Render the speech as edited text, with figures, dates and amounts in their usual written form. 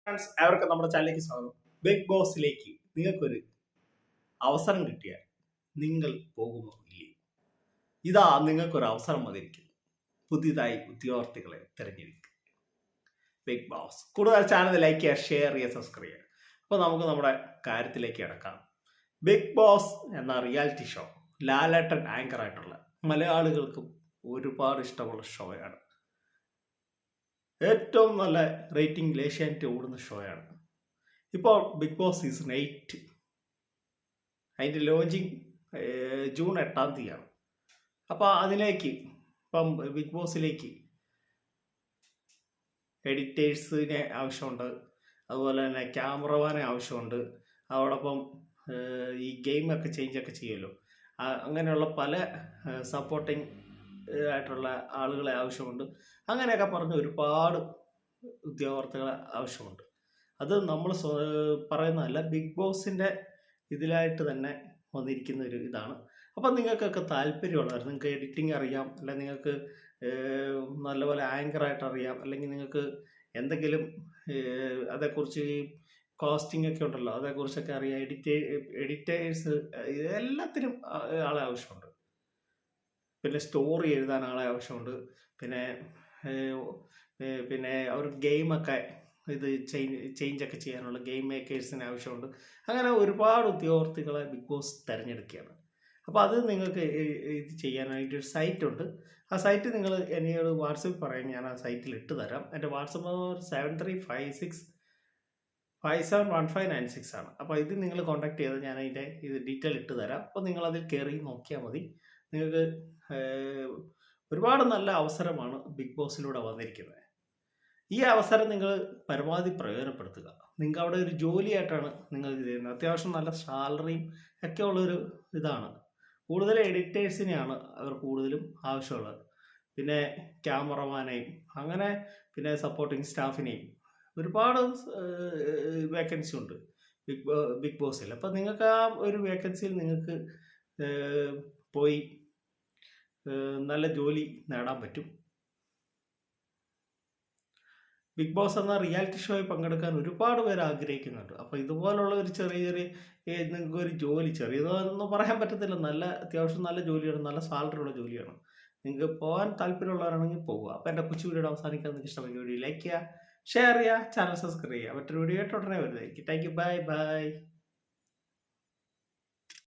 Friends ഏവർക്കും നമ്മുടെ ചാനലിലേക്ക് സ്വാഗതം. ബിഗ് ബോസിലേക്ക് നിങ്ങൾക്കൊരു അവസരം കിട്ടിയാൽ നിങ്ങൾ പോകുമോ ഇല്ലേ? ഇതാ നിങ്ങൾക്കൊരു അവസരം വന്നിരിക്കുന്നു. പുതിയതായി ഉദ്യോഗാർത്ഥികളെ തിരഞ്ഞെടുക്കുക. Bigg Boss. കൂടുതൽ ചാനൽ ലൈക്ക് ചെയ്യുക, ഷെയർ ചെയ്യുക, സബ്സ്ക്രൈബ് ചെയ്യുക. അപ്പോൾ നമുക്ക് നമ്മുടെ കാര്യത്തിലേക്ക് കിടക്കാം. ബിഗ് ബോസ് എന്ന റിയാലിറ്റി ഷോ ലാലേട്ടൻ ആങ്കർ ആയിട്ടുള്ള മലയാളികൾക്കും ഒരുപാട് ഇഷ്ടമുള്ള ഷോയാണ്. ഏറ്റവും നല്ല റേറ്റിംഗ് ഏഷ്യാനെറ്റ് ഓടുന്ന ഷോയാണ്. ഇപ്പോൾ ബിഗ് ബോസ് സീസൺ 8 അതിൻ്റെ ലോഞ്ചിങ് ജൂൺ 8-ാം തീയതിയാണ്. അപ്പോൾ അതിലേക്ക് ഇപ്പം ബിഗ് ബോസിലേക്ക് എഡിറ്റേഴ്സിനെ ആവശ്യമുണ്ട്, അതുപോലെ തന്നെ ക്യാമറമാനെ ആവശ്യമുണ്ട്, അതോടൊപ്പം ഈ ഗെയിമൊക്കെ ചേഞ്ചൊക്കെ ചെയ്യുമല്ലോ, അങ്ങനെയുള്ള പല സപ്പോർട്ടിങ് ആയിട്ടുള്ള ആളുകളെ ആവശ്യമുണ്ട്. അങ്ങനെയൊക്കെ പറഞ്ഞ് ഒരുപാട് ഉദ്യോഗാർത്ഥികളെ ആവശ്യമുണ്ട്. അത് നമ്മൾ പറയുന്നതല്ല, ബിഗ് ബോസിൻ്റെ ഇതിലായിട്ട് തന്നെ വന്നിരിക്കുന്ന ഒരു ഇതാണ്. അപ്പം നിങ്ങൾക്കൊക്കെ താല്പര്യമുള്ളവർ, നിങ്ങൾക്ക് എഡിറ്റിംഗ് അറിയാം, അല്ലെങ്കിൽ നിങ്ങൾക്ക് നല്ലപോലെ ആങ്കറായിട്ട് അറിയാം, അല്ലെങ്കിൽ നിങ്ങൾക്ക് എന്തെങ്കിലും അതേക്കുറിച്ച് കോസ്റ്റിംഗ് ഒക്കെ ഉണ്ടല്ലോ, അതേക്കുറിച്ചൊക്കെ അറിയാം, എഡിറ്റേഴ്സ് എല്ലാത്തിനും ആളെ ആവശ്യമുണ്ട്. പിന്നെ സ്റ്റോറി എഴുതാൻ ആളെ ആവശ്യമുണ്ട്. പിന്നെ അവർ ഗെയിമൊക്കെ ഇത് ചേഞ്ചൊക്കെ ചെയ്യാനുള്ള ഗെയിം മേക്കേഴ്സിന് ആവശ്യമുണ്ട്. അങ്ങനെ ഒരുപാട് ഉദ്യോഗാർത്ഥികളെ ബിഗ് ബോസ് തിരഞ്ഞെടുക്കുകയാണ്. അപ്പോൾ അത് നിങ്ങൾക്ക് ഇത് ചെയ്യാനായിട്ടൊരു സൈറ്റുണ്ട്. ആ സൈറ്റ് നിങ്ങൾ എന്നോട് വാട്സപ്പിൽ പറയാൻ ഞാൻ ആ സൈറ്റിൽ ഇട്ട് തരാം. എൻ്റെ വാട്സപ്പ് നമ്പർ 7356571596 ആണ്. അപ്പോൾ ഇത് നിങ്ങൾ കോൺടാക്ട് ചെയ്ത് ഞാൻ അതിൻ്റെ ഇത് ഡീറ്റെയിൽ ഇട്ട് തരാം. അപ്പോൾ നിങ്ങളതിൽ കയറി നോക്കിയാൽ മതി. നിങ്ങൾക്ക് ഒരുപാട് നല്ല അവസരമാണ് ബിഗ് ബോസിലൂടെ വന്നിരിക്കുന്നത്. ഈ അവസരം നിങ്ങൾ പരമാവധി പ്രയോജനപ്പെടുത്തുക. നിങ്ങൾക്ക് അവിടെ ഒരു ജോലിയായിട്ടാണ് നിങ്ങൾ ഇത് ചെയ്യുന്നത്. അത്യാവശ്യം നല്ല സാലറിയും ഒക്കെ ഉള്ളൊരു ഇതാണ്. കൂടുതൽ എഡിറ്റേഴ്സിനെയാണ് അവർ കൂടുതലും ആവശ്യമുള്ളത്. പിന്നെ ക്യാമറമാനെയും അങ്ങനെ പിന്നെ സപ്പോർട്ടിങ് സ്റ്റാഫിനെയും ഒരുപാട് വേക്കൻസി ഉണ്ട് ബിഗ് ബോസിൽ. അപ്പം നിങ്ങൾക്ക് ആ ഒരു വേക്കൻസിയിൽ നിങ്ങൾക്ക് പോയി നല്ല ജോലി നേടാൻ പറ്റും. ബിഗ് ബോസ് എന്ന റിയാലിറ്റി ഷോയിൽ പങ്കെടുക്കാൻ ഒരുപാട് പേര് ആഗ്രഹിക്കുന്നുണ്ട്. അപ്പോൾ ഇതുപോലുള്ള ഒരു ചെറിയ നിങ്ങൾക്ക് ഒരു ജോലി, ചെറിയതെന്ന് പറയാൻ പറ്റത്തില്ല, നല്ല അത്യാവശ്യം നല്ല ജോലിയാണ്, നല്ല സാലറി ഉള്ള ജോലിയാണ്. നിങ്ങൾക്ക് പോകാൻ താല്പര്യമുള്ളവരാണെങ്കിൽ പോവുക. അപ്പോൾ എൻ്റെ കൊച്ചു വീഡിയോ അവസാനിക്കാൻ നിങ്ങൾക്ക് ഇഷ്ടമായ വീഡിയോ ലൈക്ക് ചെയ്യുക, ഷെയർ ചെയ്യുക, ചാനൽ സബ്സ്ക്രൈബ് ചെയ്യുക. മറ്റൊരു വീഡിയോ ആയിട്ട് ഉടനെ വരുന്നതായിരിക്കും. Thank you. ബൈ.